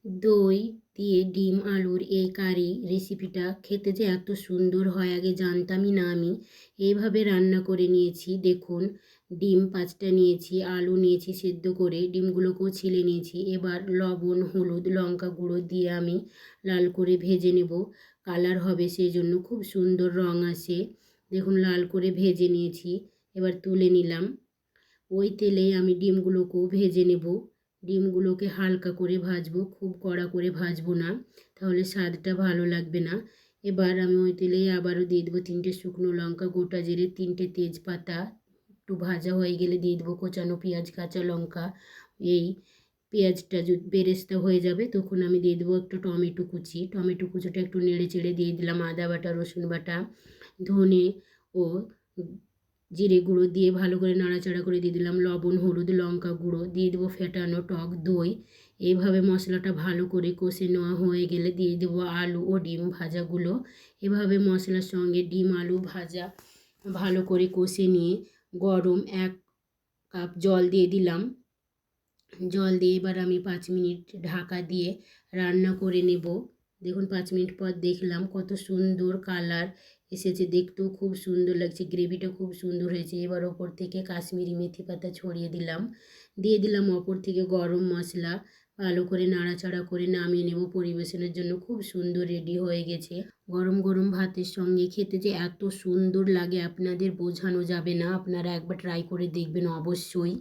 দই দিয়ে ডিম আলুর এই কারি রেসিপিটা খেতে যে এত সুন্দর হয় আগে জানতামই না আমি। এইভাবে রান্না করে নিয়েছি। দেখুন, ডিম 5টা নিয়েছি, আলু নিয়েছি সেদ্ধ করে, ডিমগুলোকেও ছিলে নিয়েছি। এবার লবণ, হলুদ, লঙ্কা গুঁড়ো দিয়ে আমি লাল করে ভেজে নেব। কালার হবে সেই জন্য, খুব সুন্দর রং আসে। দেখুন, লাল করে ভেজে নিয়েছি। এবার তুলে নিলাম। ওই তেলেই আমি ডিমগুলোকেও ভেজে নেব। ডিমগুলোকে হালকা করে ভাজবো, খুব কড়া করে ভাজবো না, তাহলে স্বাদটা ভালো লাগবে না। এবার আমি ওই তেলেই আবারও দিয়ে দেবো 3টে শুকনো লঙ্কা, গোটা জিরে, 3টে তেজপাতা। একটু ভাজা হয়ে গেলে দিয়ে দেবো কোচানো পেঁয়াজ, কাঁচা লঙ্কা। এই পেঁয়াজটা বেরেস্তা হয়ে যাবে তখন আমি দিয়ে দেবো একটু টমেটো কুচি। টমেটো কুচিটা একটু নেড়ে চেড়ে দিয়ে দিলাম আদা বাটা, রসুন বাটা, ধনে ও জিরে গুঁড়ো দিয়ে ভালো করে নাড়াচাড়া করে দিয়ে দিলাম লবণ, হলুদ, লঙ্কা গুঁড়ো, দিয়ে দেবো ফেটানো টক দই। এইভাবে মশলাটা ভালো করে কষে নেওয়া হয়ে গেলে দিয়ে দেবো আলু ও ডিম ভাজাগুলো। এভাবে মশলার সঙ্গে ডিম আলু ভাজা ভালো করে কষে নিয়ে গরম 1 কাপ জল দিয়ে দিলাম। জল দিয়ে এবার আমি 5 মিনিট ঢাকা দিয়ে রান্না করে নেব। দেখুন, 5 মিনিট পর দেখলাম কত সুন্দর কালার এসেছে, দেখতেও খুব সুন্দর লাগছে, গ্রেভিটা খুব সুন্দর হয়েছে। এবার ওপর থেকে কাশ্মীরি মেথি পাতা ছড়িয়ে দিলাম, দিয়ে দিলাম ওপর থেকে গরম মশলা। ভালো করে নাড়াচাড়া করে নামিয়ে নেব পরিবেশনের জন্য। খুব সুন্দর রেডি হয়ে গেছে। গরম গরম ভাতের সঙ্গে খেতে যে এত সুন্দর লাগে আপনাদের বোঝানো যাবে না। আপনারা একবার ট্রাই করে দেখবেন অবশ্যই।